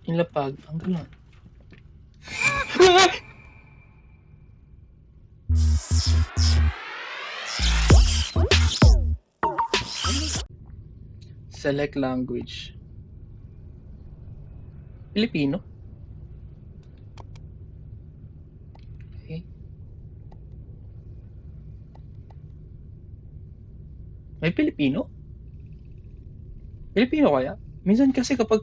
Nilapag. Ang ganon. Select language. Filipino? Okay. May Pilipino? Pilipino kaya? Minsan kasi kapag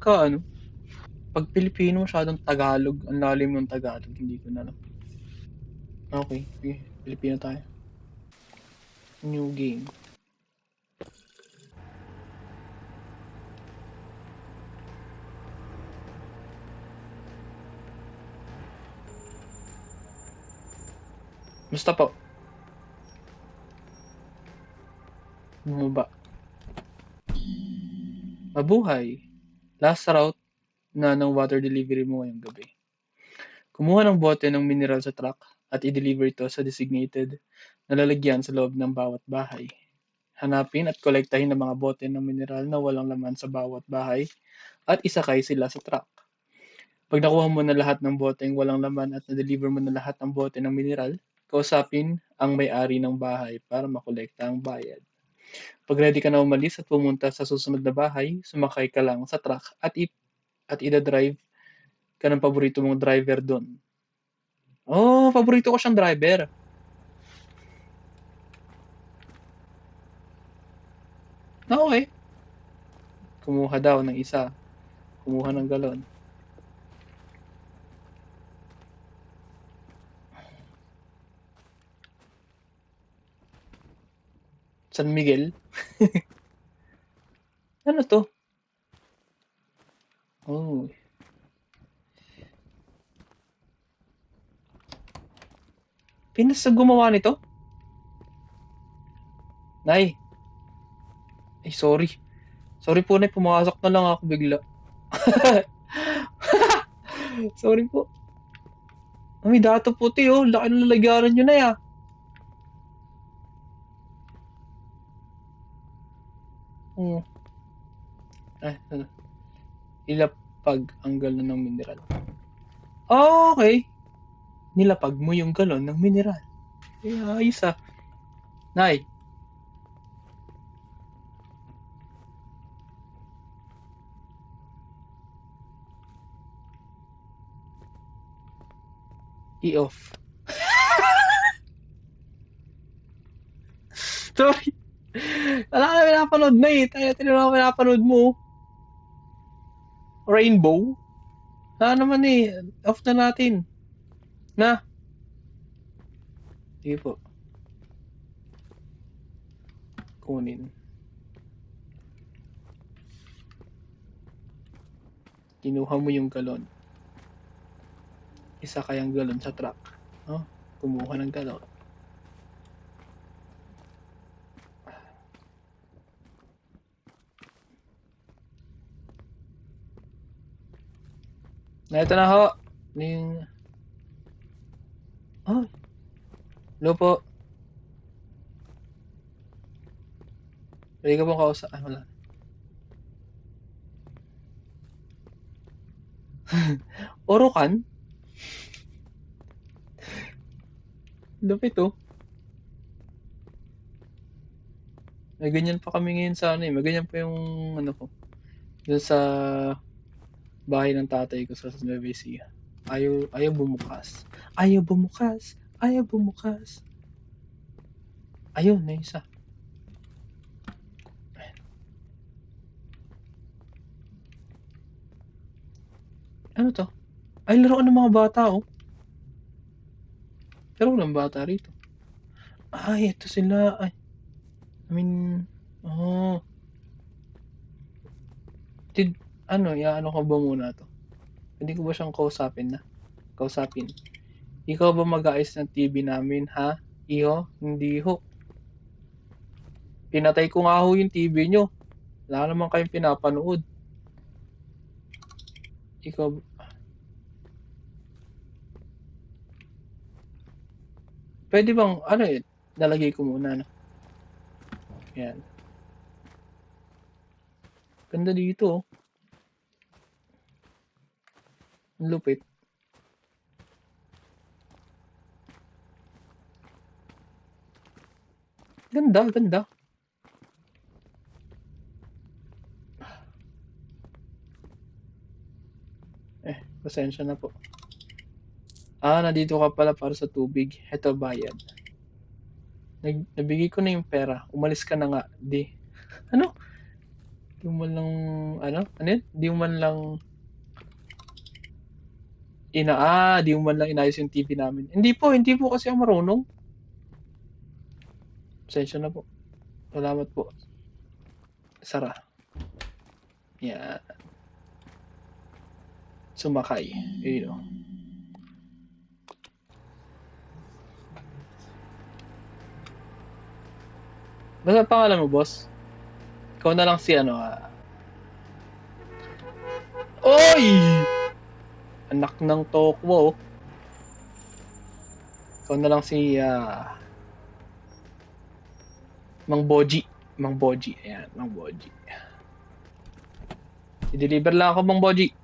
pag Pilipino masyadong Tagalog, ang lalim ng Tagalog, hindi ko na alam. Okay, sige. Pilipino tayo. New game. Basta po. Bumaba. Mabuhay. Last route na ng water delivery mo ngayong gabi. Kumuha ng bote ng mineral sa truck at i-deliver ito sa designated na lalagyan sa loob ng bawat bahay. Hanapin at kolektahin ang mga bote ng mineral na walang laman sa bawat bahay at isakay sila sa truck. Pag nakuha mo na lahat ng boteng walang laman at na-deliver mo na lahat ng bote ng mineral, kausapin ang may-ari ng bahay para makolekta ang bayad. Pag ready ka na umalis at pumunta sa susunod na bahay, sumakay ka lang sa truck at ida-drive ka ng paborito mong driver doon. Oh, paborito ko siyang driver. Okay. Kumuha daw ng isa. Kumuha ng galon. San Miguel? Ano to? Oh. Pinas na gumawa nito? Nay. Ay, sorry. Sorry po, Nay. Pumasok na lang ako bigla. Sorry po. May dato puti oh. Laki ng lalagyanan nyo na ya. Oh. Ay, ano. Ilapag ang galon ng mineral. Oh, okay. Nilapag mo yung galon ng mineral. Ay, ayos ah. Nay. I-off. Sorry. Wala ka na pinapanood na eh. Tayo tinanong na pinapanood mo. Rainbow. Wala naman eh. Off na natin. Na. Sige po. Kunin. Kinuha mo yung galon. Isa kayang galon sa truck. Oh, kumuha ng galon. Na ito na ho. Yung... Oh. Hello po. Pwede ka pong kausap. Ah, wala. Orokan? Lupit oh. May ganyan pa kami ngayon sa ano eh. May ganyan pa yung ano ko. Doon sa bahay ng tatay ko sa Nueva Ecija. Ayaw bumukas. Ayaw bumukas. Ayaw bumukas. Ayun, na isa. Ano to? Ay, laruan ng mga bata oh. Pero walang bata rito. Ay, ito sila. Ay, I mean, oh. Iaano ko ba muna to? Hindi ko ba siyang kausapin na? Kausapin. Ikaw ba mag-aayos ng TV namin, ha? Iho? Hindi ho. Pinatay ko nga ho yung TV nyo. Wala naman kayong pinapanood. Ikaw, pwede bang, nalagay ko muna, no? Yan. Ganda dito, oh. Ang lupit. Ganda, ganda. Pasensya na po. Nandito ka pala para sa tubig. Heto bayad. Nabigay ko na yung pera. Umalis ka na nga. Di. Ano? Di mo man lang, ano yun? Di mo man lang, di mo man lang inayos yung TV namin. Hindi po kasi ako marunong. Pasensya na po. Salamat po. Sara. Yan. Sumakay. Yun o. Basta pangalan mo, boss? Ikaw na lang si Oy! Anak ng Tokwo. Ikaw na lang si Mang Boji. Mang Boji. Ayan, Mang Boji. I-deliver lang ako, Mang Boji.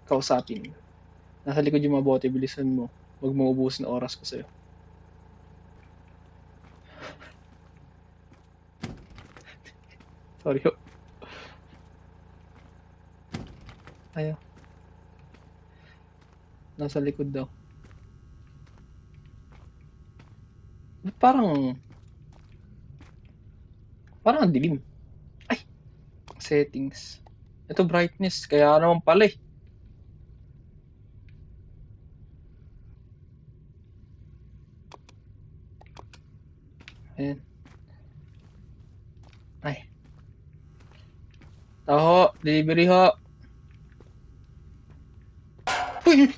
Kausapin. Nasa likod yung mga bote. Bilisan mo. Huwag mo ubusin oras ko sa'yo. Sorry ho. Ayaw. Nasa likod daw. Parang ang dilim. Ay! Settings. Ito brightness. Kaya naman pala eh. Ayan. Ay. Taho. Delivery ho. Uy!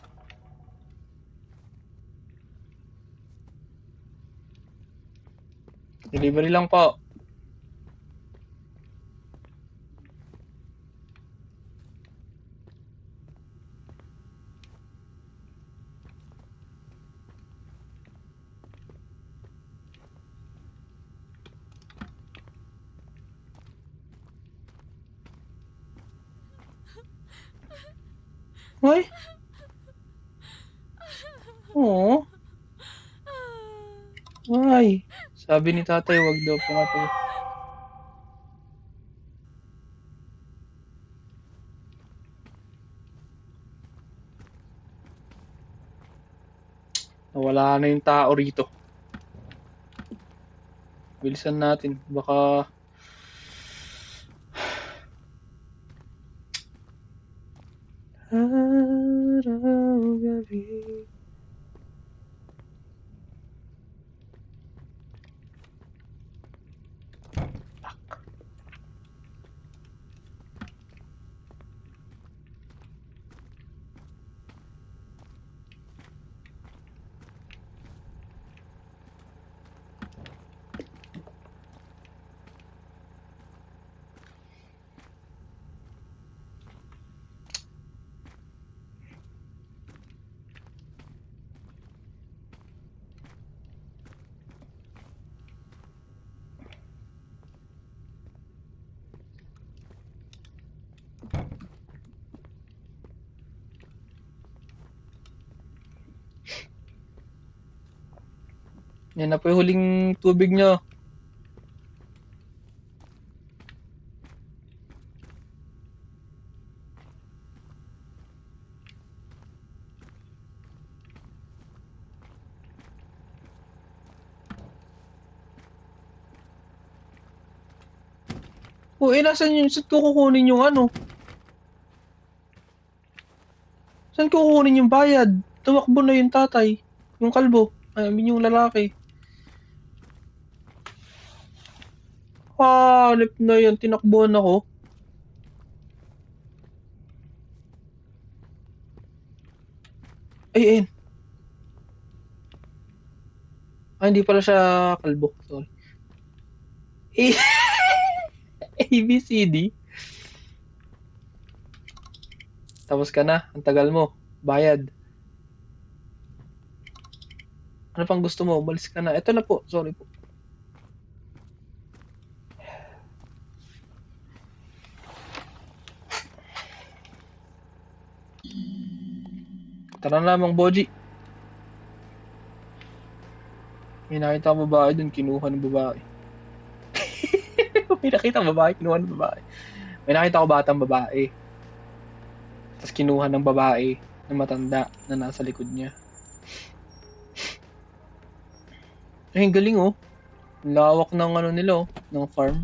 Delivery lang po. Ay! Oo. Ay! Sabi ni tatay, wag daw pumapag... Nawala na yung tao rito. Bilisan natin. Baka... Araw-gabi. Yan na po yung huling tubig nyo. Nasaan yung... Saan ko kukunin yung Saan ko kukunin yung bayad? Tumakbo na yung tatay. Yung kalbo. Yung lalaki. Hanip na yan. Tinakbuhan ako. Ayun. Hindi pala siya kalbo. Sorry. ABCD. Tapos ka na. Ang tagal mo. Bayad. Ano pang gusto mo? Umalis ka na. Ito na po. Sorry po. Tara na, Mang Boji. May nakita ang babae dun, kinuha ng babae. May nakita ang babae, kinuha ng babae. May nakita ko batang babae. Tapos kinuha ng babae na matanda na nasa likod niya. Ay, ang galing oh. Ang lawak ng ano nila oh, ng farm.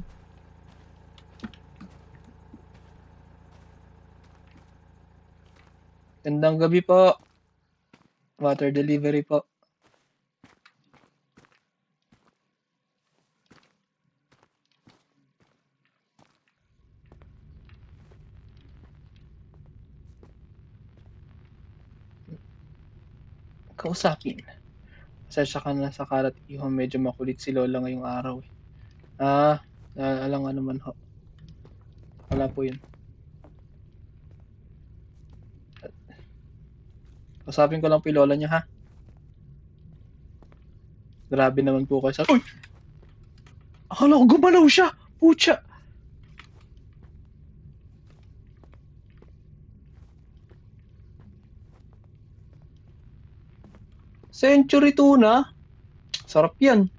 Gandang gabi po. Water delivery po. Kausapin. Pasensya ka na sa kalat iho. Medyo makulit si Lola ngayong araw eh. Alam nga naman ho. Wala po yun. Kausapin ko lang po yung Lola niya ha. Grabe naman po kayo sa... Uy! Akala ko gumalaw siya! Pucha! Century tuna? Sarap yan.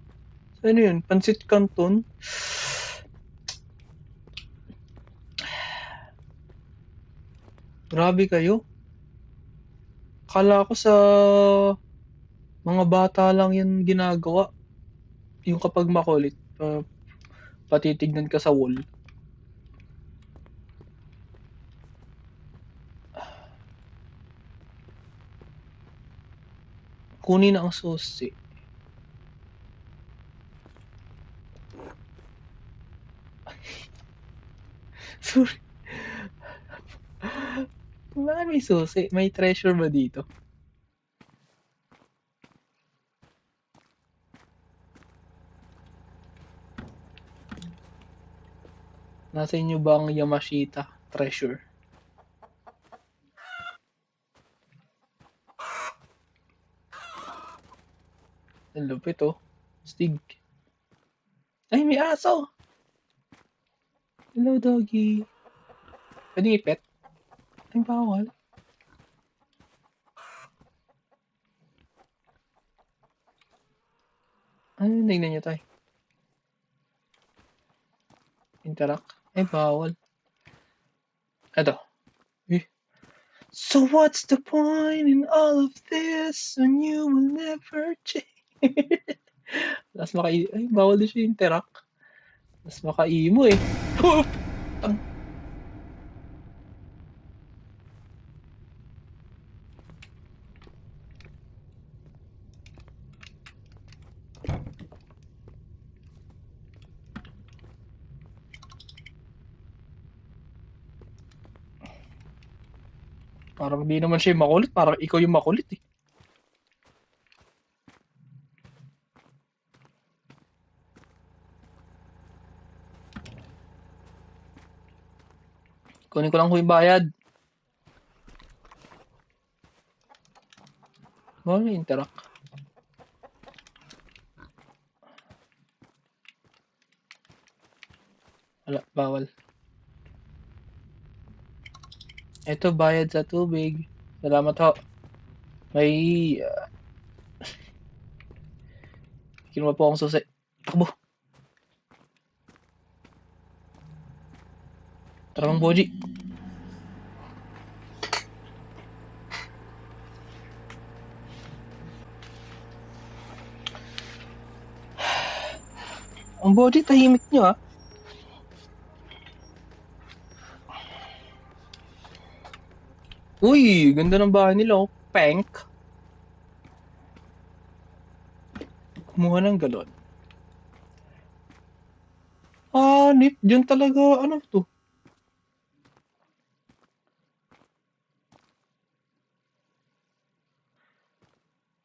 Ano yun? Pansit Canton? Grabe kayo. Akala ko sa mga bata lang yan ginagawa. Yung kapag makulit, patitignan ka sa wall. Kunin na ang susi. Sorry. May susi. May treasure ba dito? Nasa inyo ba ang Yamashita treasure? Ang lupit oh. Stig. Ay, may aso! Hello, doggy. Pwede ipet? Ay, bawal. Ano, tignan nyo tayo. Interact. Ay, bawal. Ito. So what's the point in all of this when you will never change? Mas ay, bawal din siya interact. Mas makaimo eh. Hoop! Parang hindi naman siya makulit. Parang ikaw yung makulit eh. Kunin ko lang ho yung bayad. Bawal na interact. Wala, bawal. Ito, bayad sa tubig. Salamat ho. May... kinuha po akong susi. Takbo. Tara mang Boji. Ang Boji, tahimik nyo ha. Uy, ganda ng bahay nila oh. Pank. Kumuha ng galon. Nip. Diyan talaga, ano to?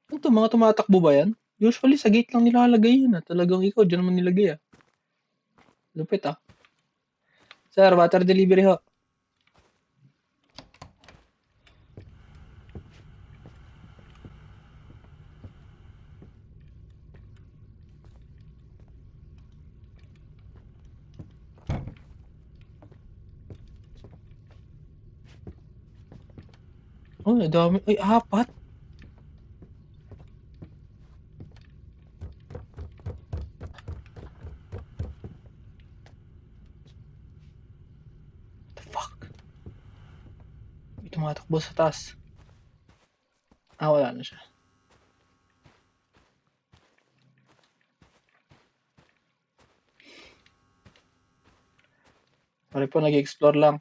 Ano to, mga tumatakbo ba yan? Usually sa gate lang nilalagay yun ah. Talagang ikaw, dyan naman nilagay ah. Lupit ah. Sir, water delivery ho. Oh, dami. Ay, 4. The fuck? May tumatakbo sa taas. Wala na siya. Pare po, nag-explore lang.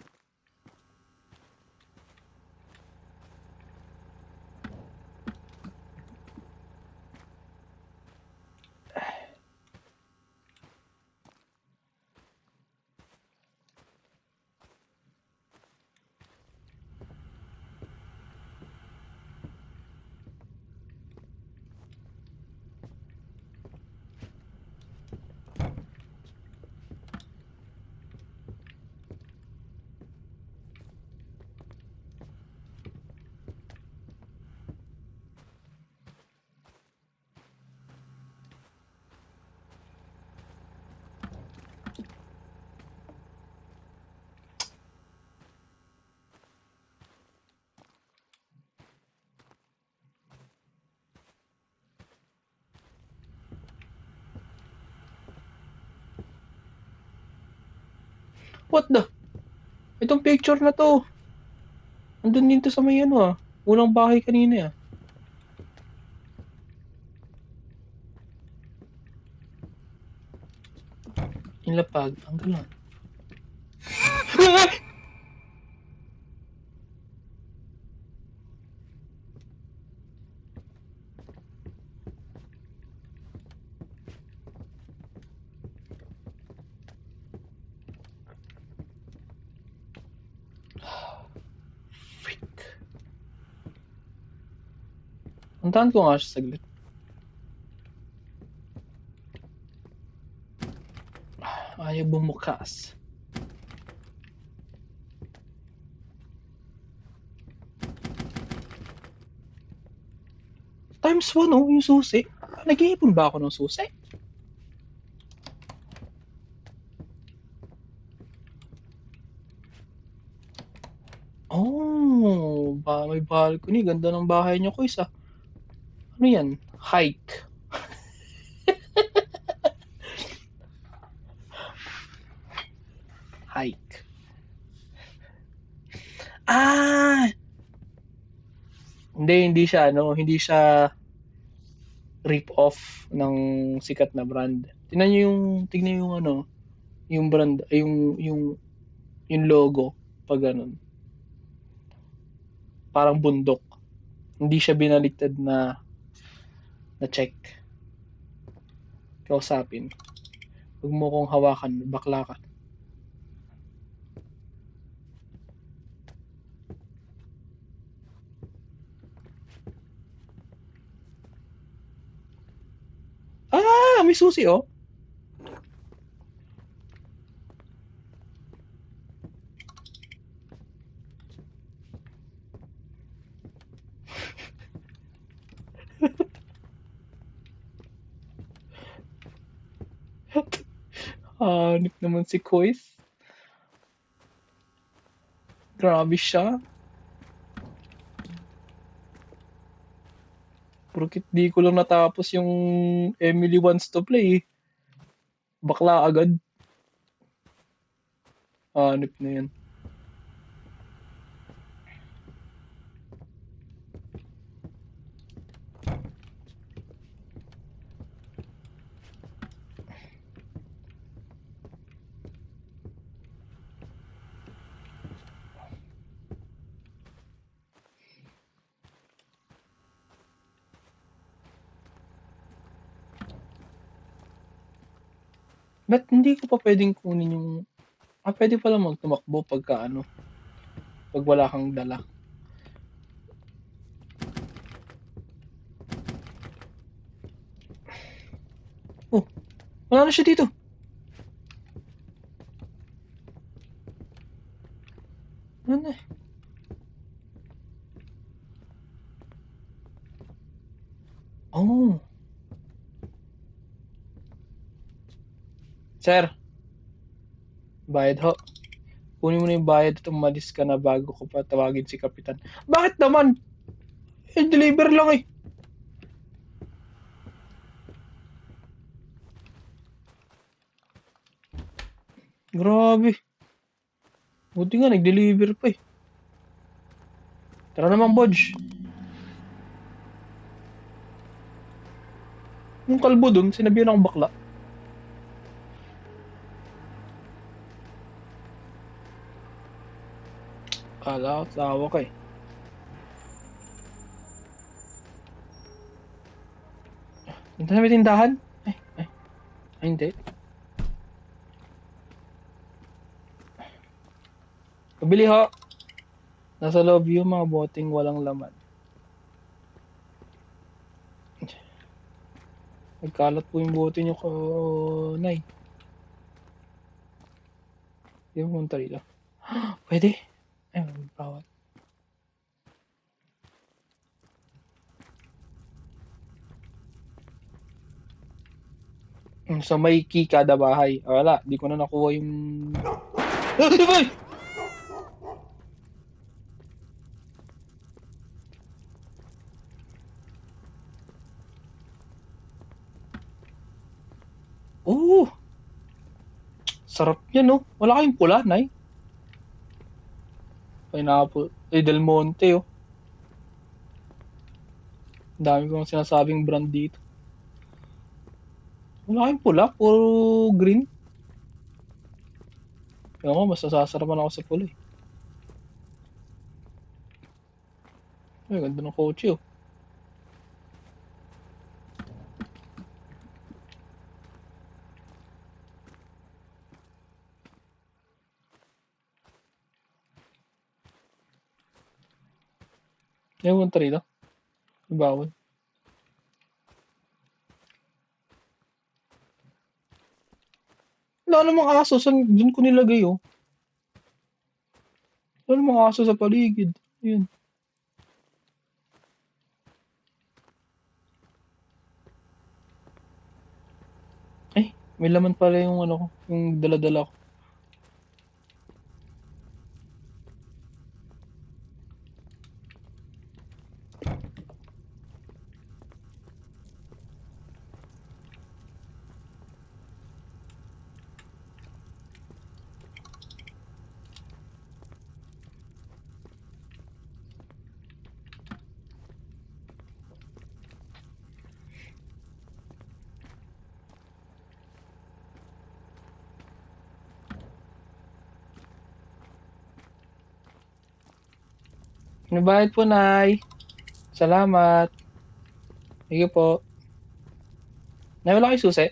What the? Itong picture na to. Andun din to sa may ano. Unang bahay kanina. Yung lapag. Ang galon. Freak. Puntahan ko nga siya saglit. Ayaw bumukas. Times 1 oh, yung susi. Nag-iipon ba ako ng susi? Oh, may balcony. Ganda ng bahay niyo, Kuis ah. Ano yan? Hike. Hike. Ah! Hindi siya rip-off ng sikat na brand. Tingnan yung ano, yung brand, yung logo pag ganun. Parang bundok. Hindi siya binaliktad na check. Kausapin. Huwag mo kong hawakan, bakla ka. May susi oh. Hanip naman si Kois. Grabe siya. Porkit di ko lang natapos yung Emily Wants to Play. Bakla agad. Hanip na yan. Ba't hindi ko pa pwedeng kunin yung... pwede pala magtumakbo pag wala kang dala. Oh, wala na siya dito. Wala na eh. Oh. Sir, bayad ho. Kunin mo na yung bayad at umalis ka na bago ko pa tawagin si Kapitan. Bakit naman? Deliver lang eh. Grabe. Buti nga, nag-deliver pa eh. Tara naman, Bodge. Yung kalbo dun, sinabihan akong bakla. Kala ko, tawa ka eh. Punta na may tindahan? Ay, hindi. Pabili ho. Nasa loob yung mga boteng walang laman. Nagkalat po yung bote nyo ko, Nay. Di mo punta rito. Pwede. Ay, bawal. Sa may key kada bahay. Wala, di ko na nakuha yung... Ay! Oh! Sarap yan, no? Wala kayong pula, Nay. Pineapple. Del Monte, oh. Dami kong sinasabing brand dito. Wala kayong pula, puro green. Kaya ako, mas nasasarapan ako sa pula, eh. Ay, ganda ng kotse, oh. Yung punta rito. Bawal. Wala namang aso. Doon ko nilagay, oh. Wala namang aso sa paligid. Yun. Ay, may laman pala yung ano ko. Yung dala-dala ko. Nabayad po, Nay. Salamat. Sige po. Nay, wala kayo susi?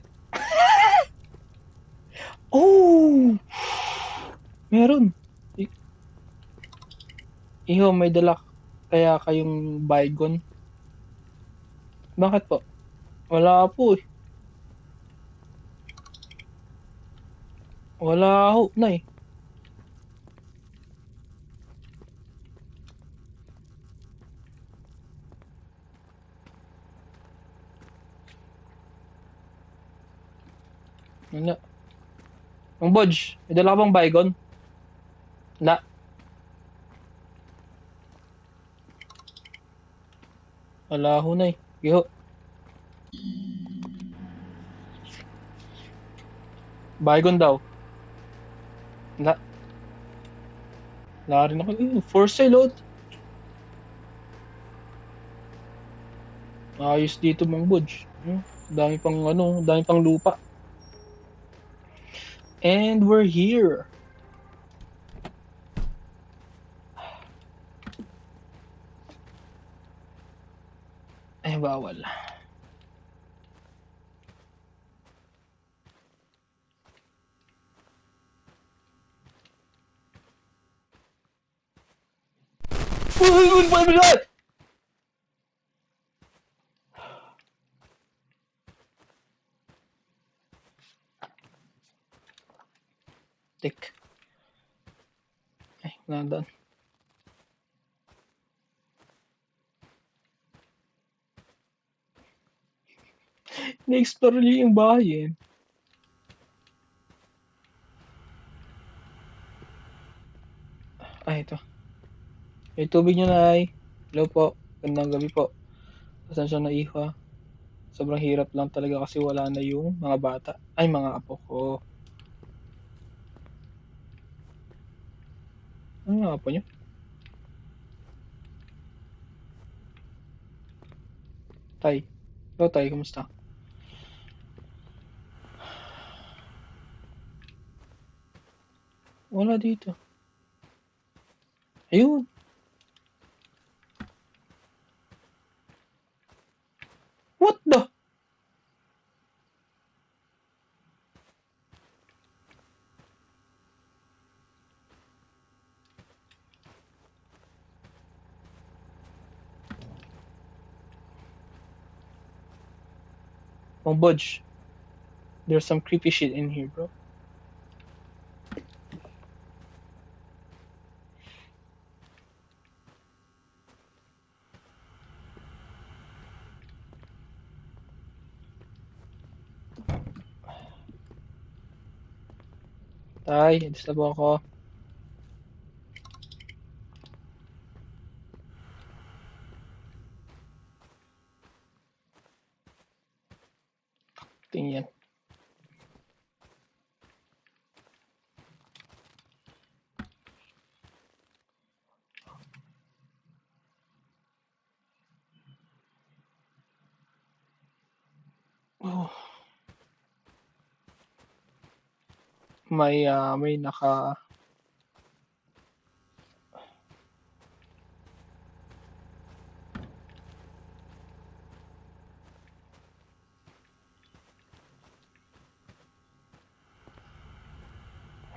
Oh! Meron. Iho, may dala kaya kayong baygon. Bakit po? Wala po eh. Wala ho, Nay. Wala. Ang Bodge, may dala ka bang baygon? Wala. Wala ho, Nay. Sige ho. Baygon daw. Wala. Wala rin ako. For sale, oh. Ayos dito, Mang Bodge. Dami pang ano, dami pang lupa. And we're here. Ay, bawal. Uy, bigat! Tik. Ay, wala doon. Na-explore niyo yung bahay eh. Ay, ito. May tubig nyo, Nay. Hello po. Gandang gabi po. Pasensya na, Iha. Sobrang hirap lang talaga kasi wala na yung mga bata. Ay, mga apo ko. Ano yung mga apo nyo? Tay. Hello, Tay. Kamusta? Wala dito. Ayun. What the? Mang Bodge. There's some creepy shit in here, bro. Tay, disturb ako. Tingin yan. Oh, may naka...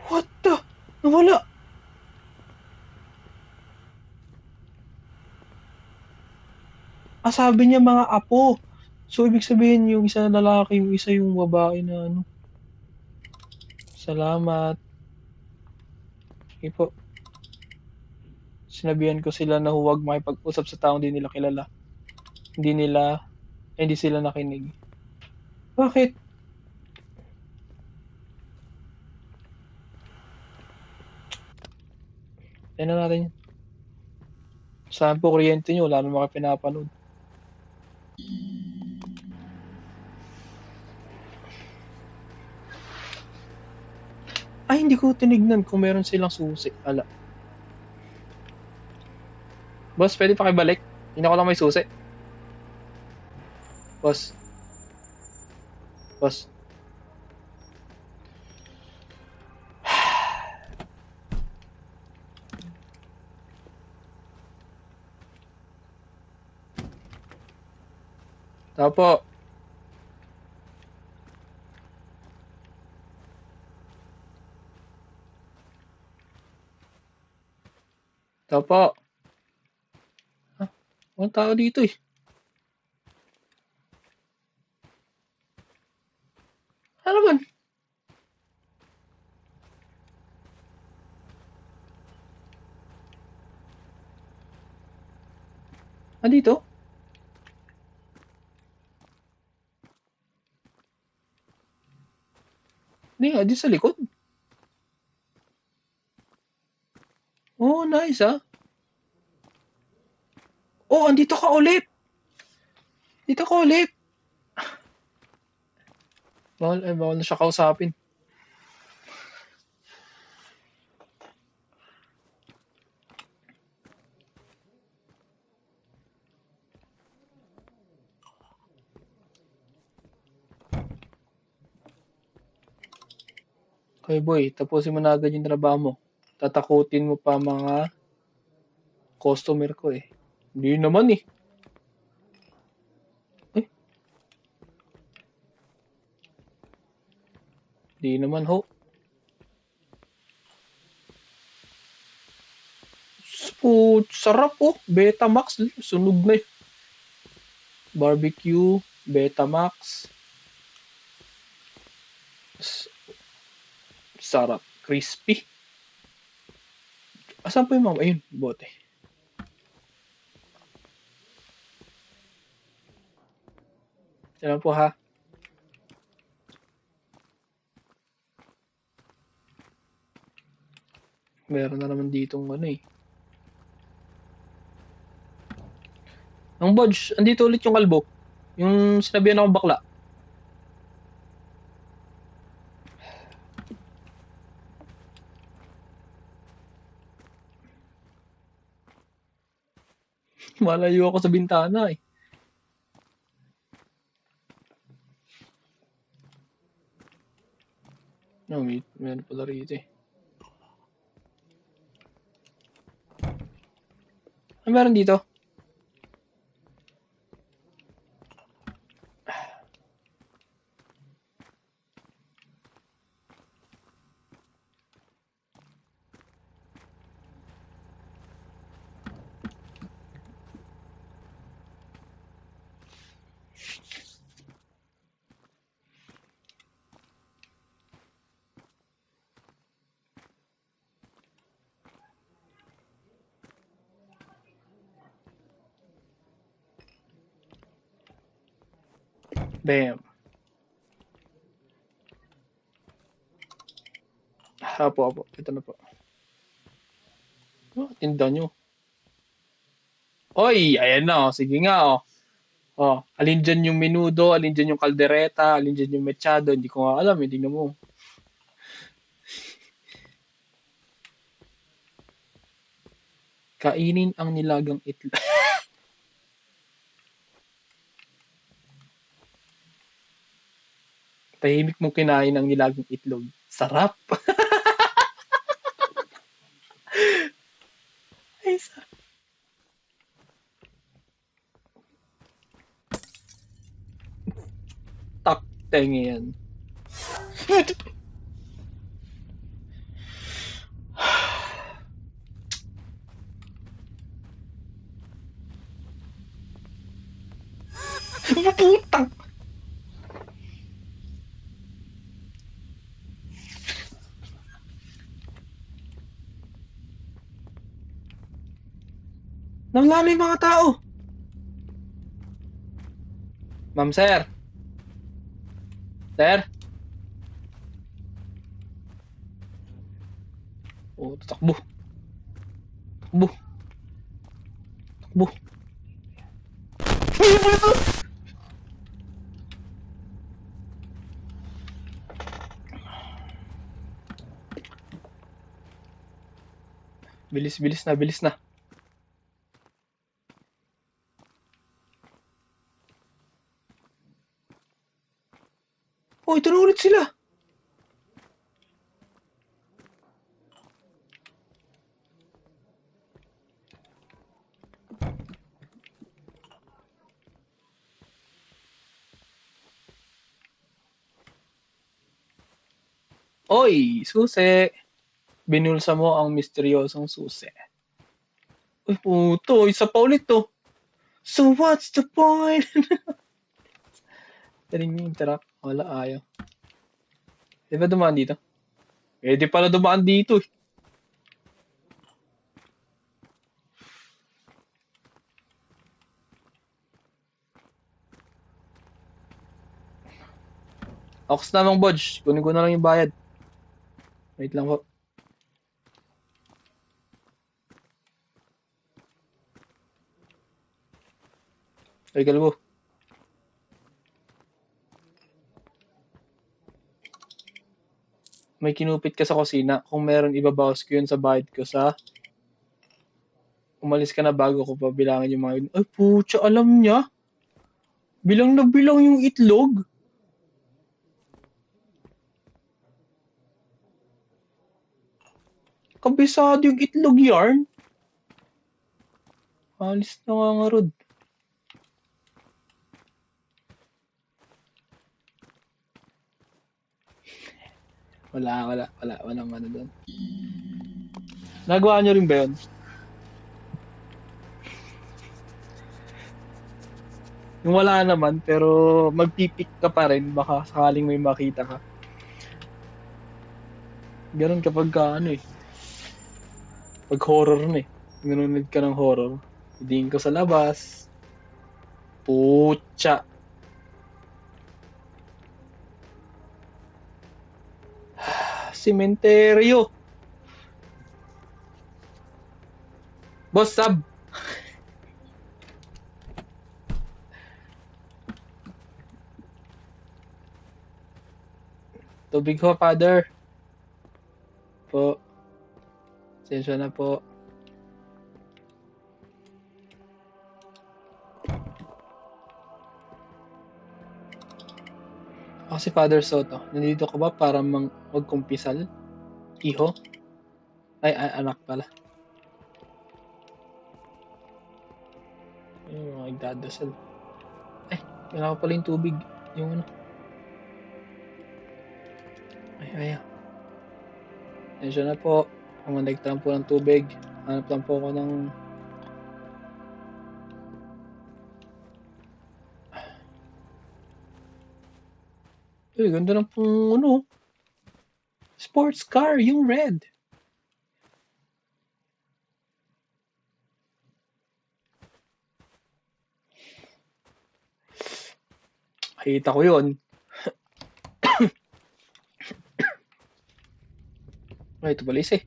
What the? Nawala! Ah, sabi niya mga apo. So, ibig sabihin yung isa na lalaki, yung isa yung babae na ano. Salamat. Sige po. Sinabihan ko sila na huwag makipag-usap sa taong hindi nila kilala. Hindi sila nakinig. Bakit? Tignan natin yun. Saan po kuryente nyo? Wala naman kayo pinapanood. Ay, hindi ko tinignan kung meron silang susi. Ala. Boss, pwede pakibalik? Hindi ko lang may susi. Boss. Boss. Tao po. Tao po. Ha? Walang tao dito eh. Ano naman? Andito? Hindi nga, dito sa likod. Oh, nice ah. Oh, andito ka ulit. Dito ka ulit. Bawal na siya kausapin. Okay boy, tapusin mo na agad yung trabaho mo. Tatakutin mo pa mga customer ko eh. Hindi naman eh. Eh, hindi naman ho. Sarap oh. Betamax. Sunog na eh. Barbecue, Betamax. Sarap. Crispy. Asan po yung mama? Ayun, bote. Yan po ha. Meron na naman ditong ano eh. Ang Bodge, andito ulit yung kalbo. Yung sinabihan akong bakla. Malayo ako sa bintana eh. No, meron pala rito eh. Ano meron dito? Bam. Apo. Ito na po. Oh, tinda nyo. Oy, ayan na oh. Sige nga oh. Oh, alin dyan yung menudo, alin dyan yung kaldereta, alin dyan yung mechado. Hindi ko nga alam, hindi na mo. Kainin ang nilagang itlog. Tahimik mong kinain ang nilagang itlog. Sarap. Ay, sarap. Tengi yan. Putang! Nawala na yung mga tao. Ma'am, sir. Sir? Oh, takbo. Takbo. Takbo. Bilis na. Oh, ito na ulit sila. Oy, susi. Binulsa mo ang misteryosong susi. Uy, puto. Isa pa ulit to. So what's the point? Taring yung interact. Wala, ayaw. Di ba dumaan dito? Di pala dumaan dito eh. Ox namang Bodge. Kunin ko na lang yung bayad. Wait lang po. Ay, kalbo. May kinupit ka sa kusina. Kung meron, ibabawas ko yun sa bayad ko sa... Umalis ka na bago ko pa bilangin yung mga yun. Ay, putya, alam niya. Bilang na bilang yung itlog. Kabisado yung itlog yarn. Alis na nga Rod. Walang ano doon. Nagawa nyo rin ba yun? Yung wala naman, pero magpipik ka pa rin, baka sakaling may makita ka. Ganun kapag ano eh. Pag horror na eh. Nanonood ka ng horror. Hidiin ko sa labas. Putya. Sementeryo. Boss, sub! Tubig ho, father. Po. Sensya na po. Ako si Father Soto. Nandito ka ba para magkumpisal? Iho? Ay, anak pala. Yung mga nagdadasal. Ay, kailangan ko pala yung tubig. Yung ano. Ay. Sensya na po. Kumonekta lang po ng tubig. Hanap lang po ako ng... Uy, ganda ng pong ano. Sports car, yung red. Nakita ko yun. Ay, ito pala isa eh.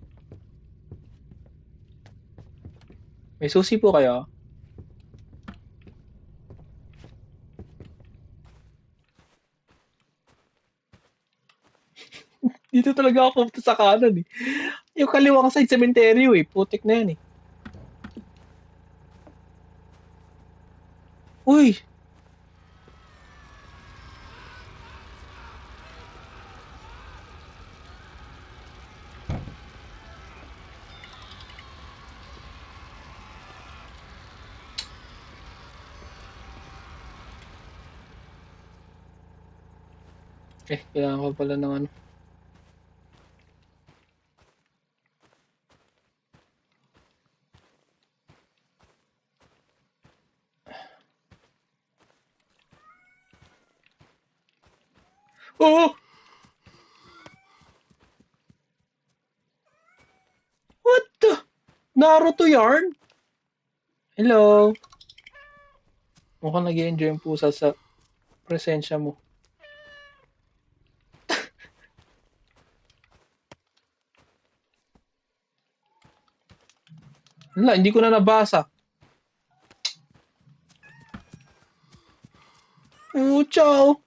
May susi po kayo? Dito talaga ako pumunta sa kanan eh. Yung kaliwang side cemetery eh. Putik na yan eh. Uy! Kailangan ko pala ng ano. Oh! What the? Naruto yarn? Hello? Mukhang nag-i-enjoy yung pusa sa presensya mo. Wala, hindi ko na nabasa. Oh, ciao!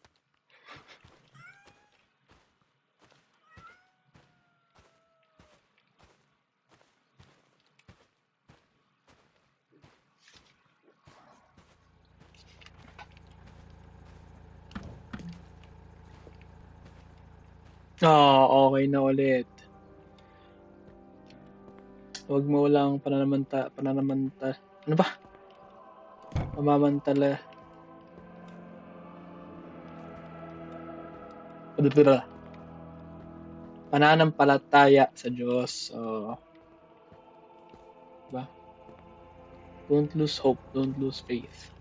Okay na ulit. Huwag mo lang pananamanta. Ano ba? Mamamantala. Pananampalataya sa Diyos. Diba? Don't lose hope. Don't lose faith.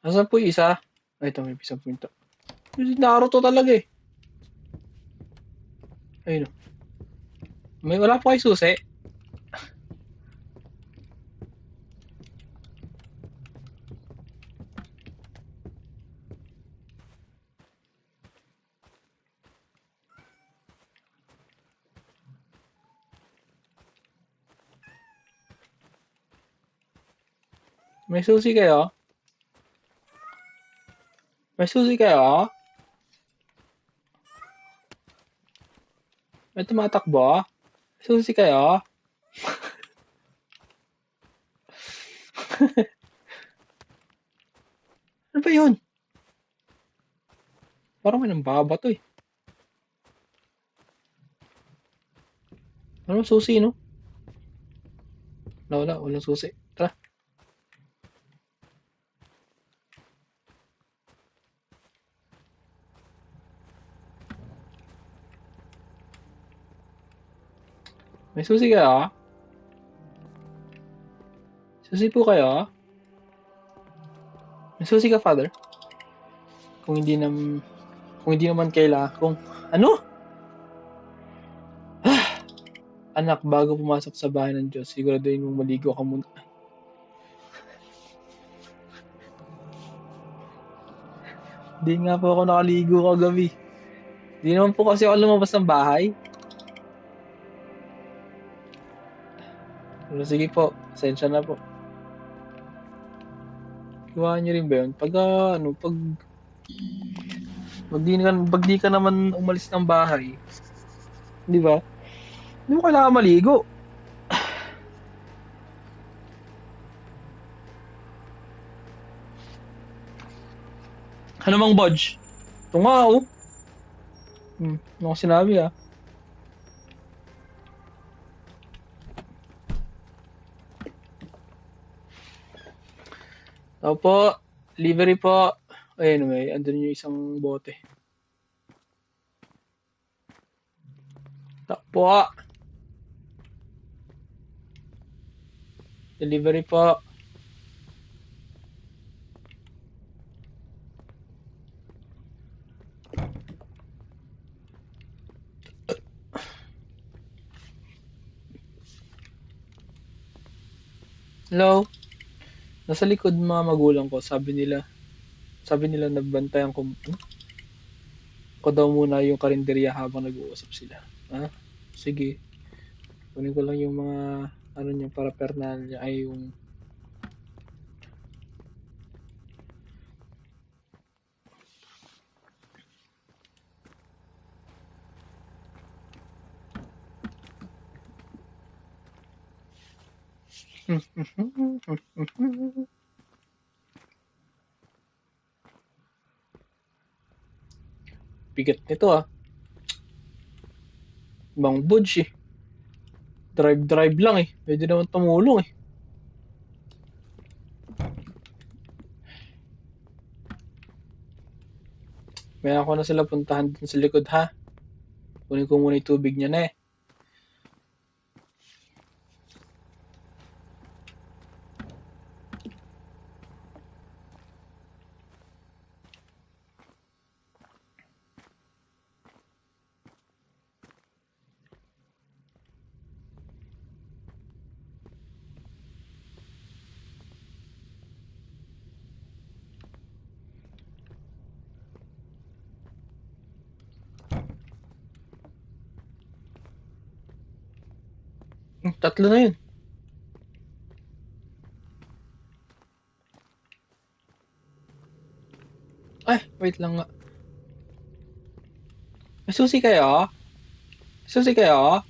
Nasaan po yung isa? Ay, ito, may isang punto. Naruto talaga eh. Ayun o. May wala po kayo susi. May susi kayo? May susi kayo? May tumatakbo? May susi kayo? Ano ba yun? Parang may nambabato eh. Ano susi, no? Wala, walang susi. Tara. May susi kayo? Susi po kayo? May susi ka, Father? Kung hindi naman kung ano? Anak, bago pumasok sa bahay ng Diyos, siguraduhin mong maligo ka muna. Hindi nga po ako nakaligo kagabi. Hindi naman po kasi ako lumabas ng bahay. Sige po, pasensya na po. Iwanan niyo rin ba yun? Pag di ka naman umalis ng bahay, di ba? Hindi mo kailangan maligo. Ano mang bodge? Ito nga, oh. Ano ko sinabi, ah. Tao po, delivery po. Anyway, andun yung isang bote. Tao po. Delivery po. Hello? Nasa likod mga magulang ko, sabi nila nagbantayan ko, ko daw muna yung karinderya habang nag-uusap sila. Ha? Sige. Kunin ko lang yung mga, ano niya, paraphernalia, ay yung, bigat nito, ah. Ibang budge, eh. Drive lang, eh. Pwede naman tumulong, eh. May ako na sila puntahan dun sa likod, ha? Kunin ko muna yung tubig niya na, eh. Tatlo na yun. Ay, wait lang nga. May susi kayo? May susi kayo?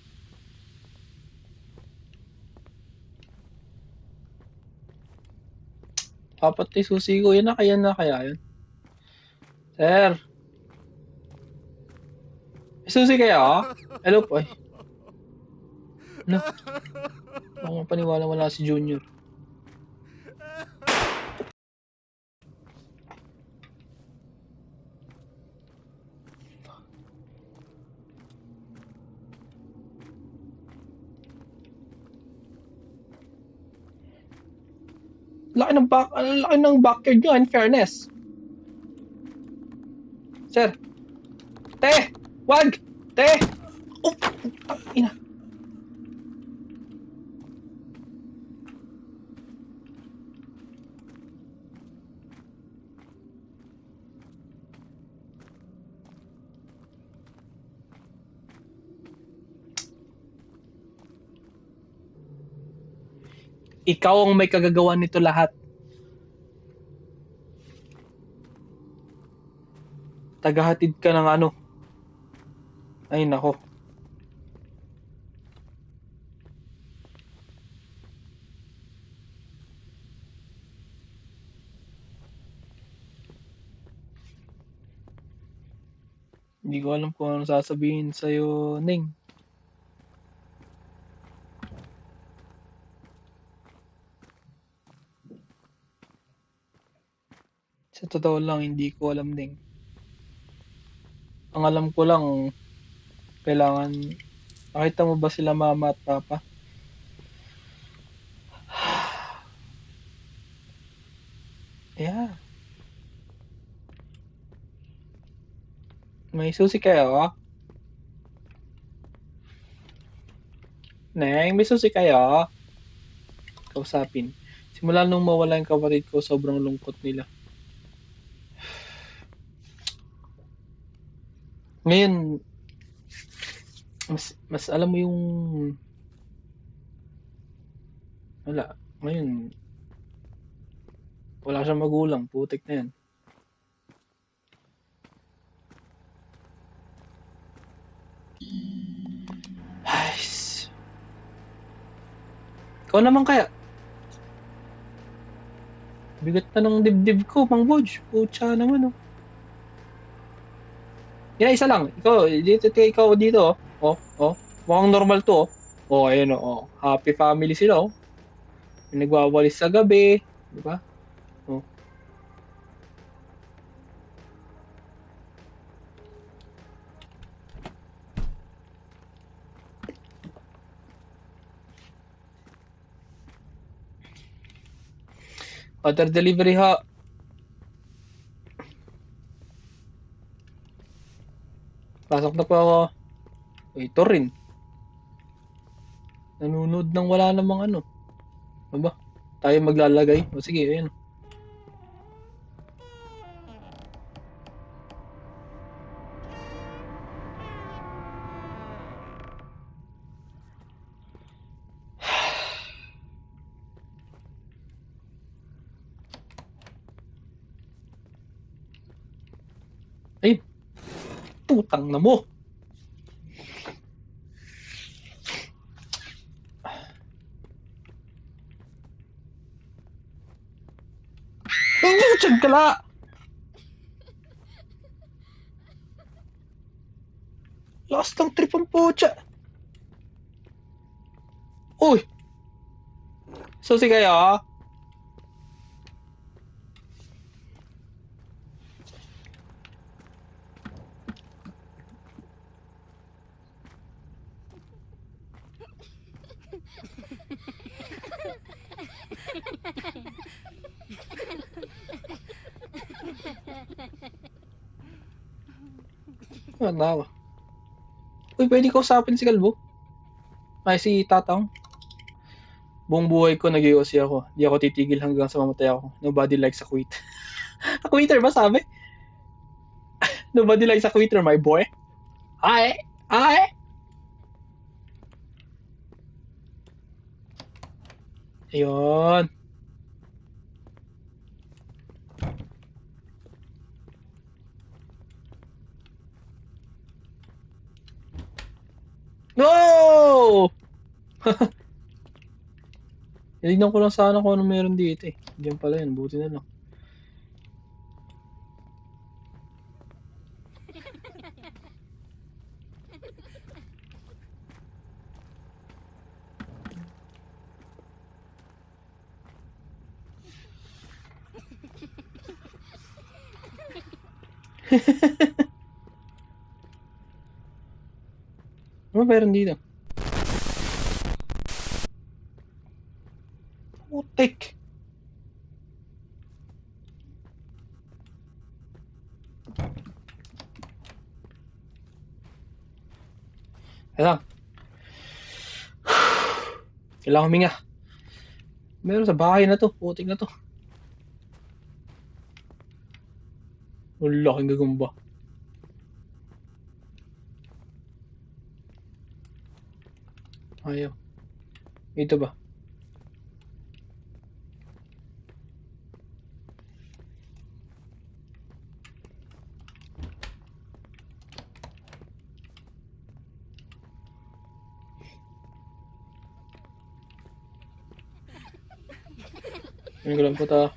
Apat na susi ko. Yan na kaya yun? Sir, may susi kayo? Hello po. Ay, ano? Ako paniwala wala si Junior. Laki ng backyard nyo, in fairness. Sir, te! Wag! Te! Oh! Ina. Ikaw ang may kagagawan nito lahat. Tagahatid ka ng ano. Ay, nako. Hindi ko alam kung ano sasabihin sa'yo, Ning. Sa totoo lang, hindi ko alam, Ning. Ang alam ko lang, kailangan... Nakita mo ba sila mama at papa? Yeah. May susi kayo? Neng, may susi kayo? Kausapin. Simula nung mawala yung kapatid ko, sobrang lungkot nila. Ngayon, mas alam mo yung Wala. Ngayon, wala siyang magulang. Putik na yan. Ay, ikaw naman kaya. Bigat na ng dibdib ko, Mang Bodge. Pucha naman, oh. Yan, isa lang. Ikaw dito, oh. Oh, oh. Mukhang normal to, oh. Oh, ayun, oh. Happy family sila, oh. May nagwawalis sa gabi. Di ba? Oh. Water delivery, ha. Pasok na po ako. Ito rin. Nanonood ng wala namang ano. Aba, tayo maglalagay. O sige, ayun. Ay, putang na mo. Ay, tiyag kala. Lakas ng trip ang pucha. Uy. So, sige kayo, ha? Ano na ako? Uy, pwede ko usapin si Kalbo? Ay, si Tatang. Buong buhay ko nag-iossi ako. Di ako titigil hanggang sa mamatay ako. Nobody likes a quit. A quitter ba sabi? Nobody likes a quitter, my boy. Ay! Ay! Ayun. No! Tinignan ko lang sana kung ano meron dito eh. Diyan pala yun. Buti na lang. Ano meron dito? Putik! Kaya kailangan huminga. Meron sa bahay na to. Putik na to. Ang laking gagamba. Ayaw. Ito ba? Ano ko lang po ta.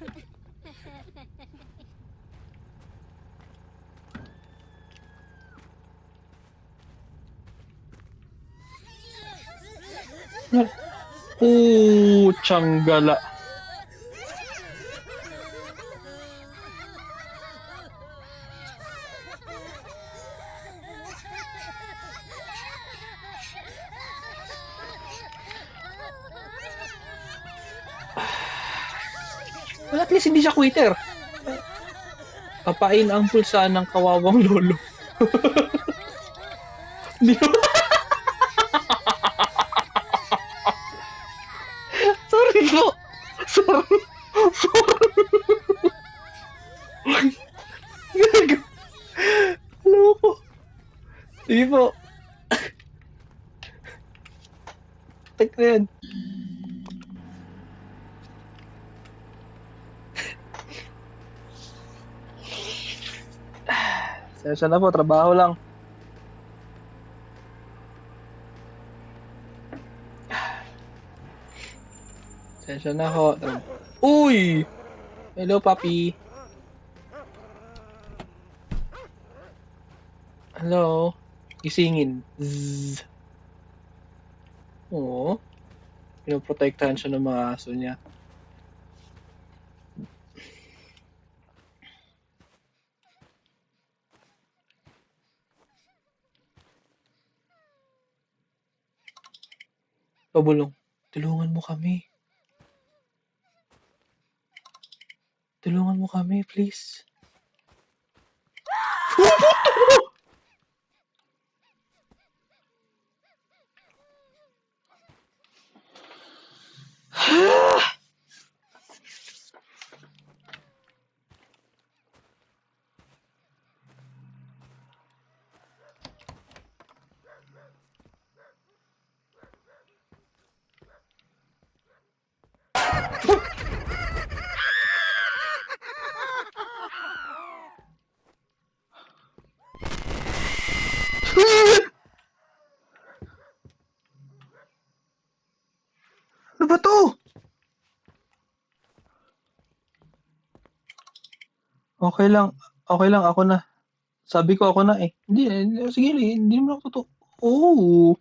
Tsanggala. Well, at least hindi siya quitter. Kapain ang pulsa ng kawawang lolo. Di ba? Sorry po. Sorry. Sorry. Hello po. Sige po. Tek na yan. Sensya na po, trabaho lang. Sensya na ho. Uy! Hello, papi. Hello. Gisingin. Zzz. Oo. Pinoprotektahan siya ng mga aso niya. Pabulong. Tulungan mo kami. Tulungan mo kami, please. Ano ba to? Okay lang. Okay lang, ako na. Sabi ko ako na eh. Hindi, sige, hindi naman ako totoo. Oh.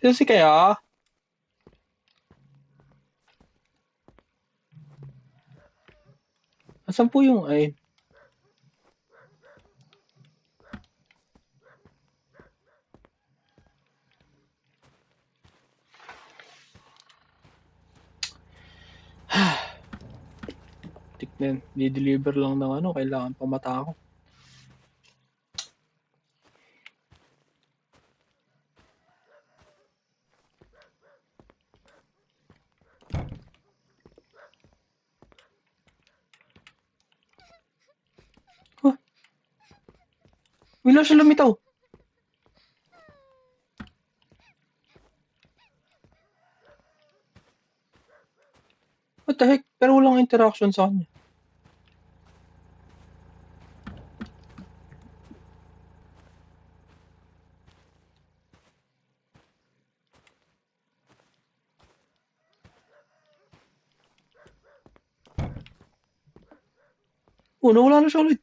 Kasi kaya, asan po yung ay? Tignan, di-deliver lang ng ano, kailangan pamata ako. Huh, wala siya lumitaw. What the heck? Pero walang interaction sa kanya. Oh, nawala na siya ulit.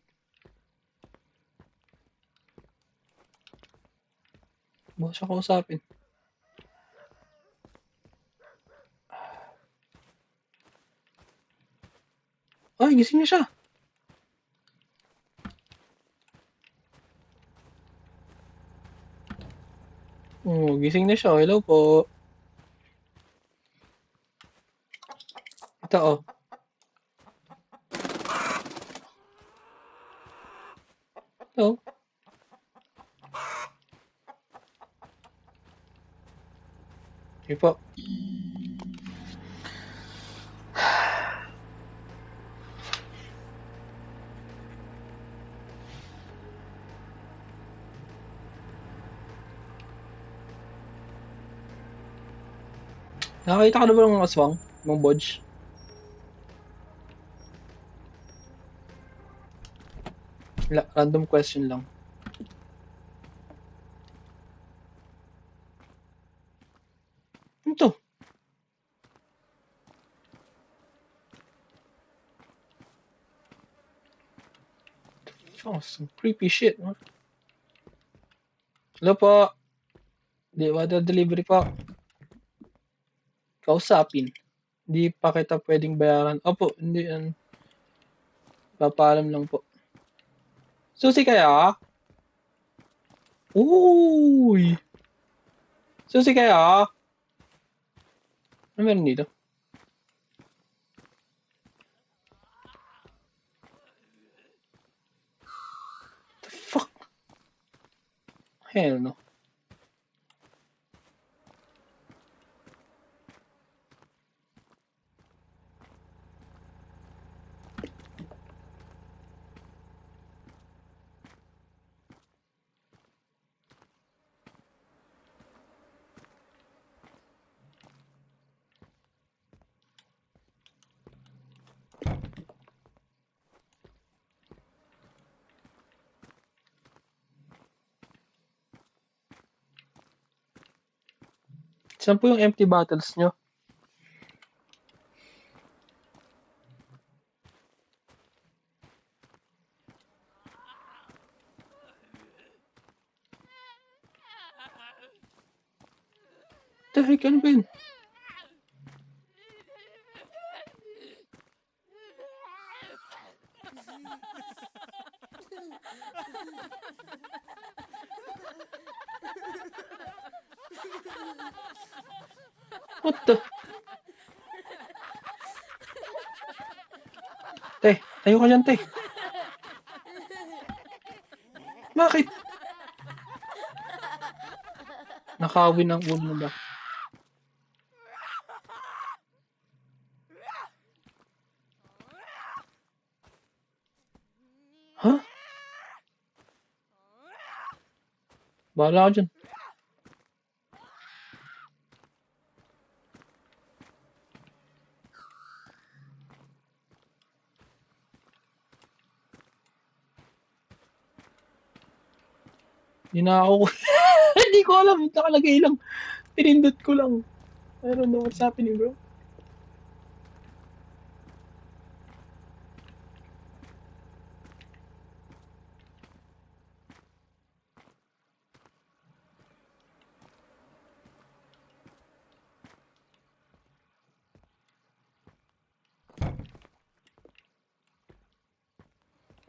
Baka siya kausapin. Ay, gising na siya. Oh, gising na siya. Hello po. Ito oh. Ito. Sige po. Nakakita ka na ba ng aswang? Ng bodge? Random question lang. Ito. Oh, some creepy shit. Huh? Hello po. Water delivery po. Kausapin. Hindi pa kita pwedeng bayaran. Opo, hindi. Papaalam lang po. Susi kaya? Uy! Susi kaya? Ano meron dito? The fuck? Hell no. Saan po yung empty bottles nyo? The heck, ano ba yun? What the? Te, tayo ka dyan, te. Bakit? Nakawin ang ulo mo ba? Ha? Bahala ka dyan. Hindi na ako. Hindi ko alam. Nakalagay lang. Pinindot ko lang. I don't know what's happening, bro.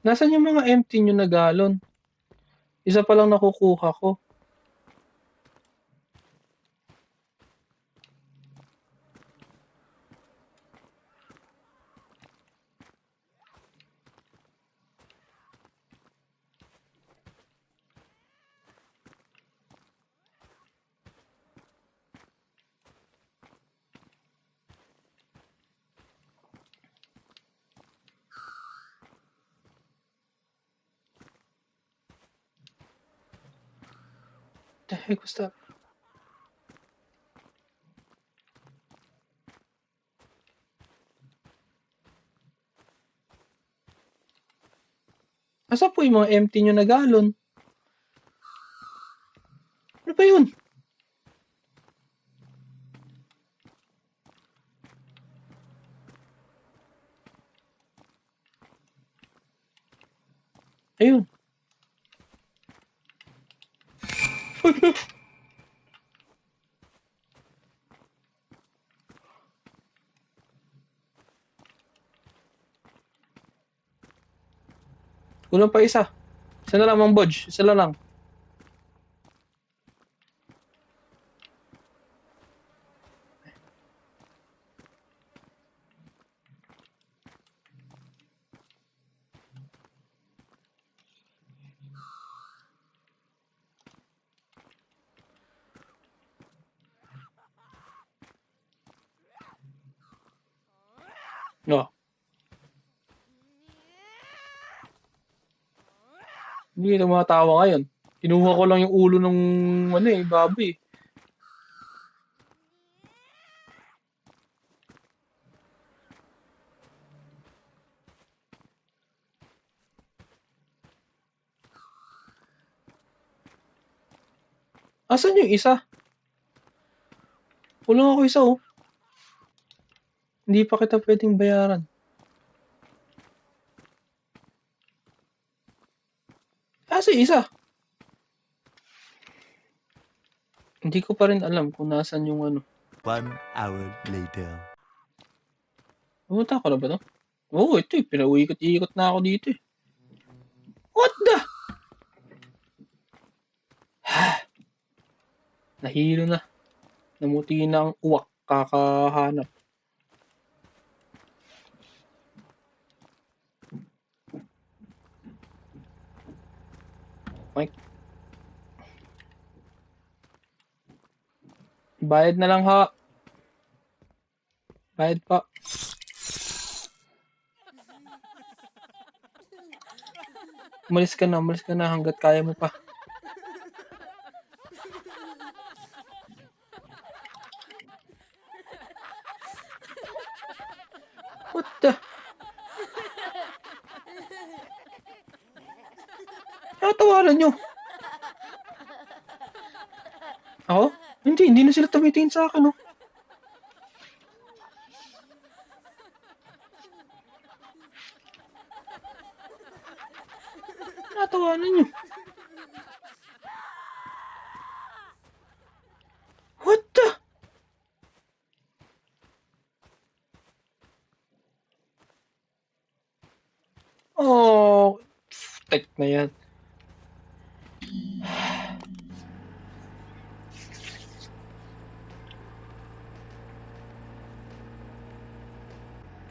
Nasaan yung mga empty nyo na galon? Isa pa lang nakukuha ko. The heck was that? Asa po yung mga empty nyo na galon? Ano ba yun? Ayun. Kulang pa isa. Isa na lang, Mang Bodge. Isa na lang. No. Hindi na tumatawa ngayon. Kinuha ko lang yung ulo ng baboy. Asan yung isa? Kulang ako isa, oh. Hindi pa kita pwedeng bayaran. Asa yung isa? Hindi ko pa rin alam kung nasan yung ano. 1 hour later. Pumunta ko na ba to? Oo, ito eh. Pinauikot-ikot na ako dito eh. What the? Nahilo na. Namuti na ang uwak. Kakahanap. Mike. Bayad na lang ha. Bayad pa. Umalis ka na hanggat kaya mo pa. What the? Ano tawaran nyo? Ako? Hindi na sila tumitingin sa akin, oh. Natawanan nyo. What the? Oh, tek na yan.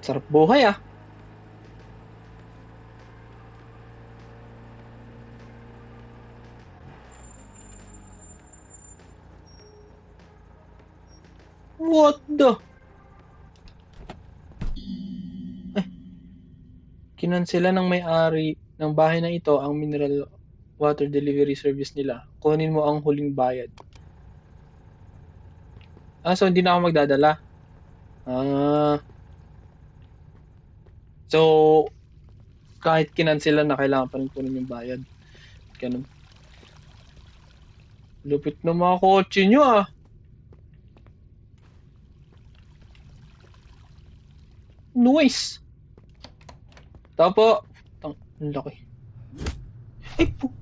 Sarap buhay, ah. What the? Kinansela ng may-ari ng bahay na ito ang mineral water delivery service nila. Kunin mo ang huling bayad. So hindi na ako magdadala. So kahit kinansela na, kailangan pa rin kunin yung bayad. Ganun. Lupit na mga kotse nyo, ah. Noise. Tapo. Ang laki. Ay po.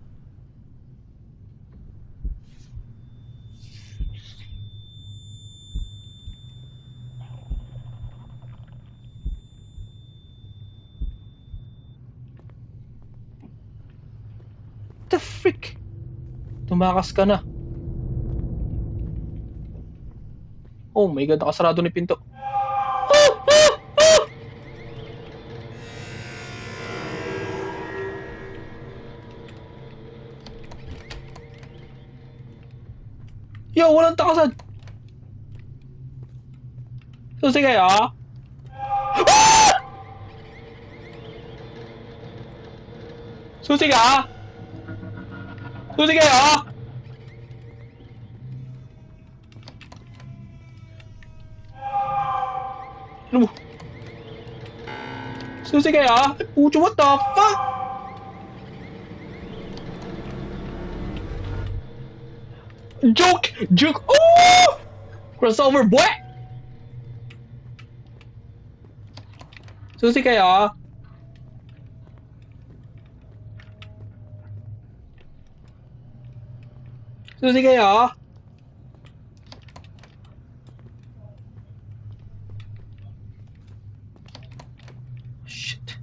The frick? Tumakas ka na. Oh my god, nakasarado na yung pinto. Yo, walang takasan. Susi kayo, ah? Susi ka, ah? Susi kayo, ah? Ano mo? Susi kayo, ah? Pucho, what the fuck? Joke! Joke! Oh! Crossover, boy! Susi kayo, ah? Susi kayo, ah? Shit.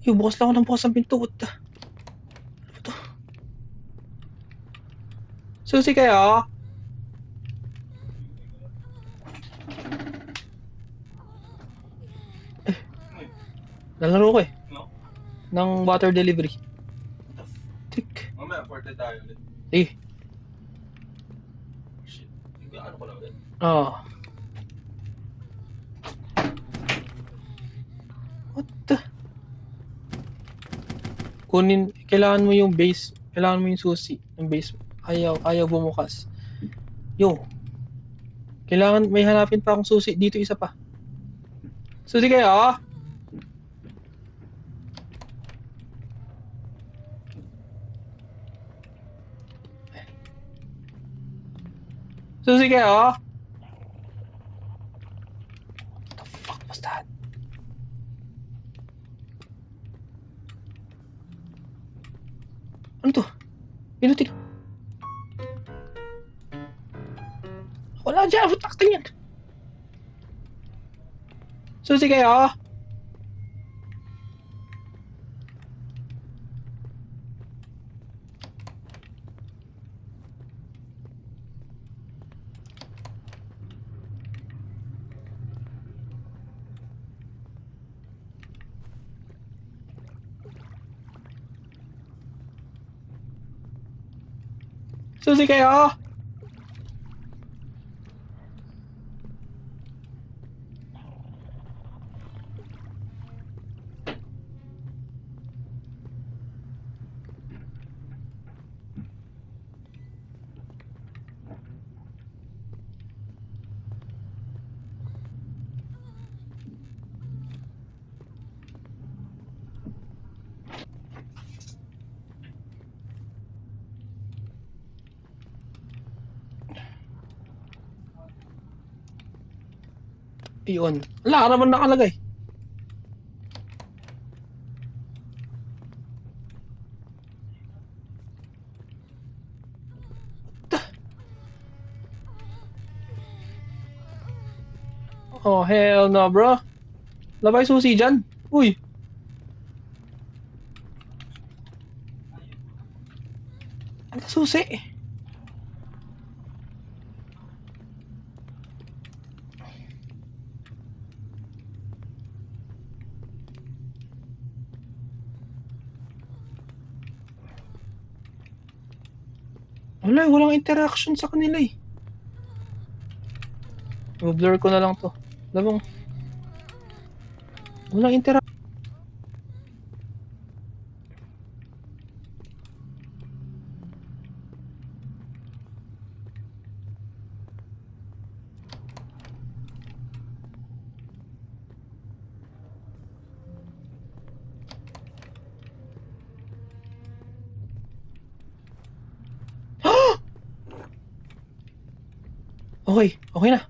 Yung bukas lang ako ng bukas ang pinto. What the? Ano ba to? Susi kayo, ah? Nalaro ko eh. No? Ng water delivery. Tik. Mamaya, 40 tayo ulit. Eh. Shit. Ano ko lang ulit? Oh. What the? Kunin, kailangan mo yung base. Kailangan mo yung susi. Yung base. Ayaw bumukas. Yo. Kailangan, may hanapin pa akong susi. Dito isa pa. Susi kayo, ah? Susi kayo, ah? What the fuck was that? Ano to? Pinutin. Wala dyan. Futak ka yan. Susi kayo, ah? Susi kayo, ah? Iyon. Wala ka naman nakalagay. Oh, hell no, bro. Labay susi dyan. Uy. Ano susi? Wala, walang interaction sa kanila eh. I-blur ko na lang to. Alam mo, walang interaction. Okay, okay na.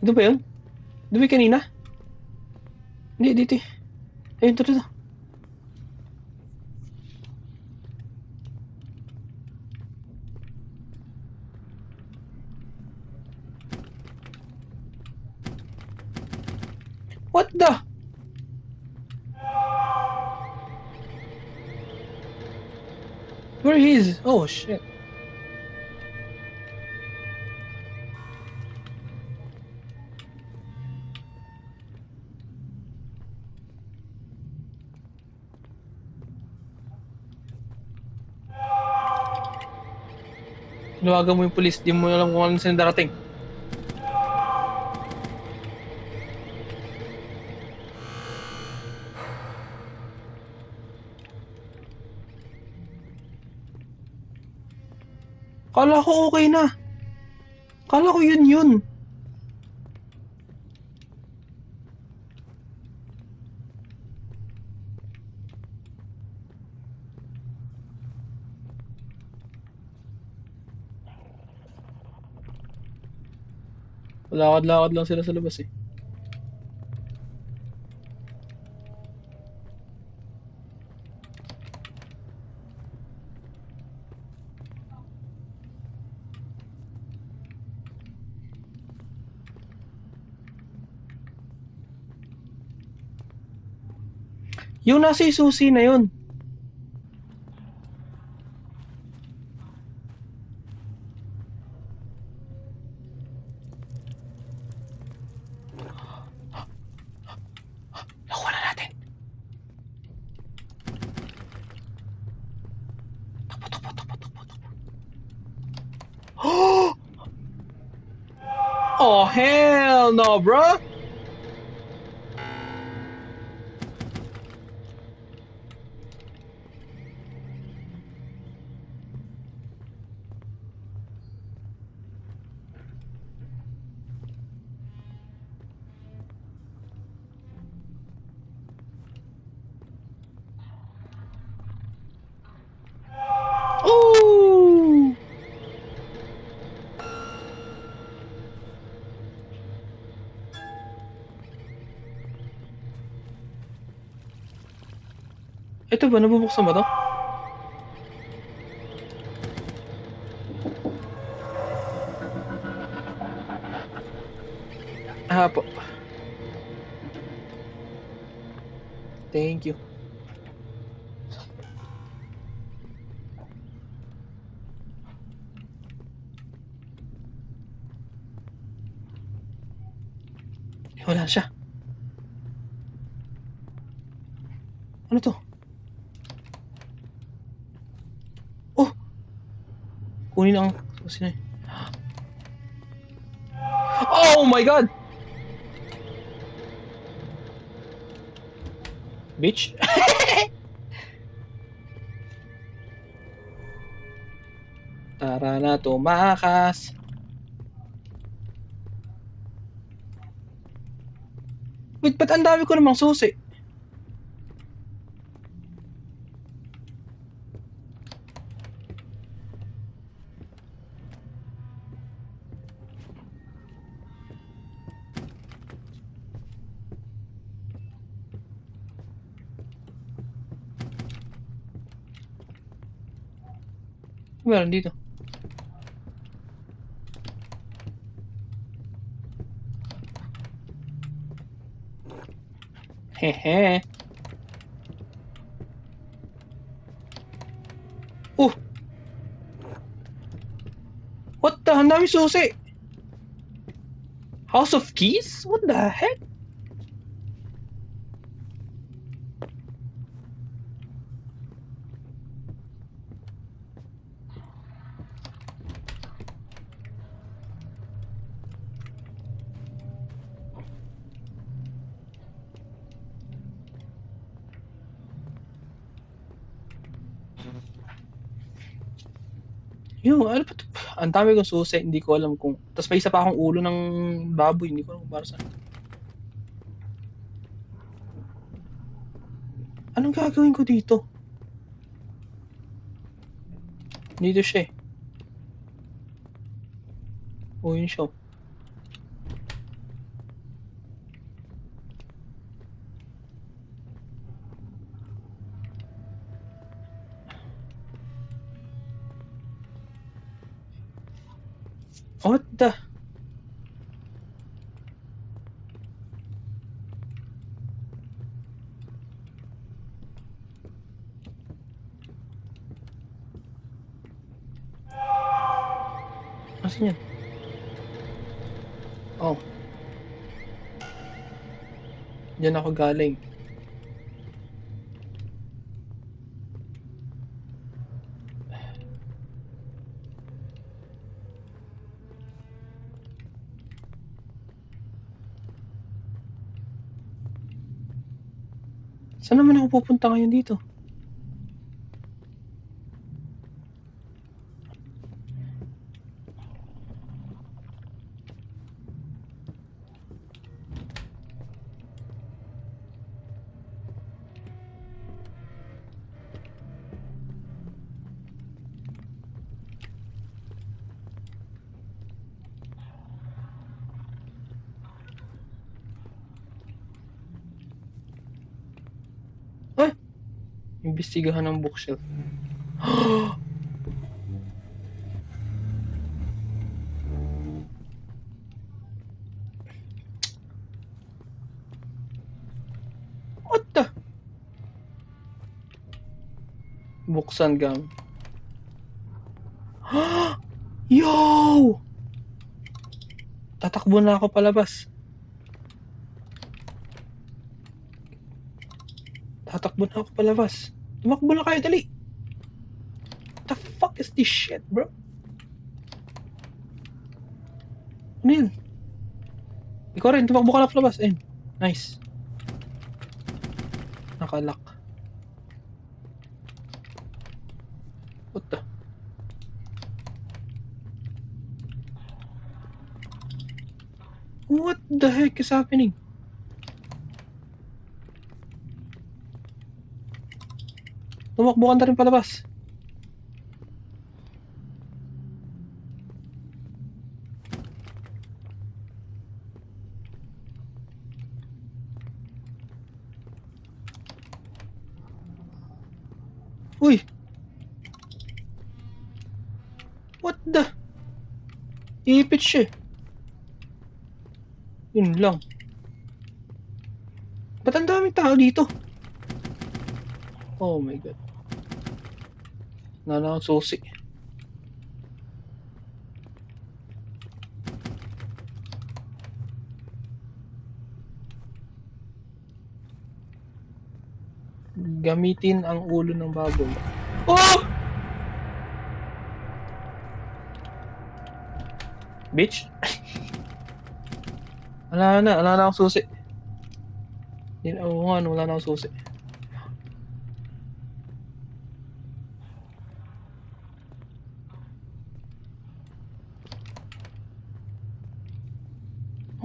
Ito ba yun? Ito ba yung kanina? Hindi, dito eh. Ayun, ito. What the? Where he is? Oh, shit. Tinawagan mo yung police, di mo alam kung ano sila darating. Kala ko okay na. Kala ko yun. Lakad-lakad lang sila sa labas eh. Yung nasa susi na yun. Nakuha na natin. Takbo. Oh, hell no, bro. Oh! Ito ba, nabubuksan ba to? Ah, po. Thank you. Wala na siya. Ano to? Oh! Kunin ang... Sino yun? Oh my God! Bitch. Tara na, tumakas. Ba't ang dami ko namang susi? Meron dito. Hehe. Oh! What the? Ang dami susi! House of Keys? What the heck? Yun, ano pa to? Ang dami kong susi, hindi ko alam kung... Tapos may isa pa akong ulo ng baboy, hindi ko alam kung para saan. Anong gagawin ko dito? Dito siya eh. Oh, yun siya. What the? Asan yan? Oh. Diyan ako galing. Saan naman ako pupunta ngayon dito? Ay! Imbestigahan ng bookshelf. What the? Buksan gang. Yo! Tatakbo na ako palabas. Tatakbo na ako palabas. Tumakbo na kayo, dali. What the fuck is this shit, bro? Ano yun? Ikaw rin, tumakbo ka na palabas. Ayun. Nice. Nakalock. What the? What the heck is happening? Tumakbo ka na rin palabas. Uy! What the? Iipit siya. Yun lang. Ba't ang daming tao dito? Oh my god. Nana akong susi. Gamitin ang ulo ng baboy. Oh! Bitch. Wala na akong susi. Oo nga, wala na akong susi.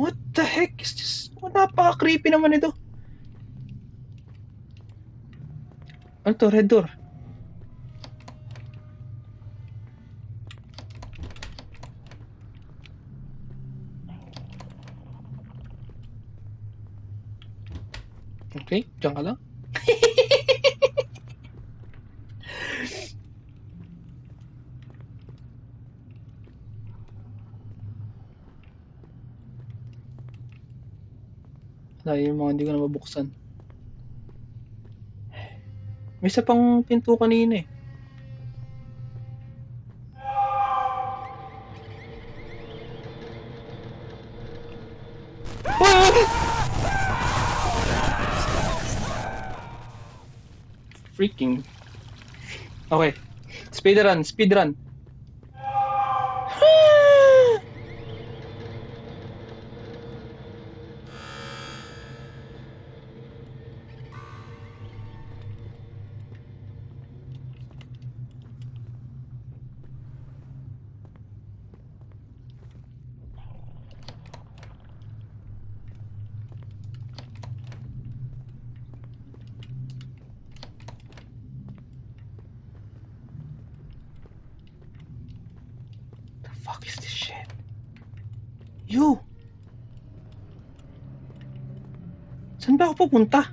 What the heck is this? What Napaka-creepy naman ito. Ano to? Red door. Okay, diyan ka lang. Dahil yung mga hindi ko na mabuksan. May isa pang pinto kanina eh. Freaking. Okay. Speedrun, speedrun. The fuck is this shit? You! Saan ba ako pupunta?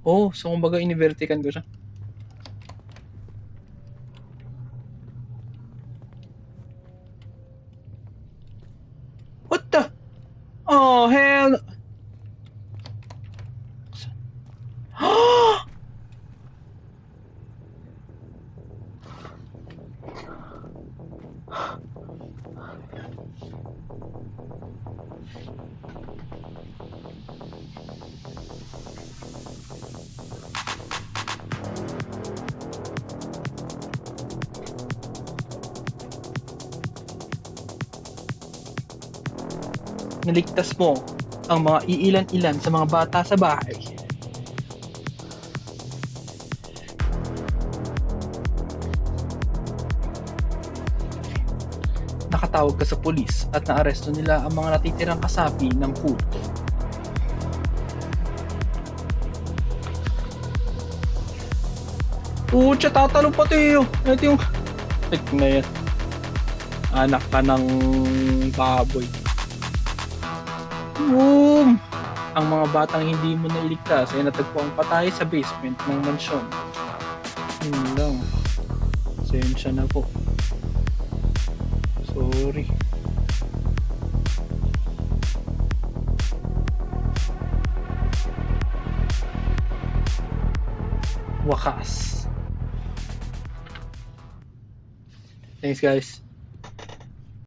Oh, so kumbaga inivertikan ko siya. What the? Oh, hell! Naligtas mo ang mga iilan-ilan sa mga bata sa bahay. Nakatawag ka sa pulis at naaresto nila ang mga natitirang kasapi ng kulto. Pucha, tatalong pati yun. Ito yung... Ito na yan. Anak ka ng baboy. Boom! Ang mga batang hindi mo nailigtas ay natagpuang patay sa basement ng mansyon. Yun lang. Sensya na po. Sorry. Wakas. Thanks guys.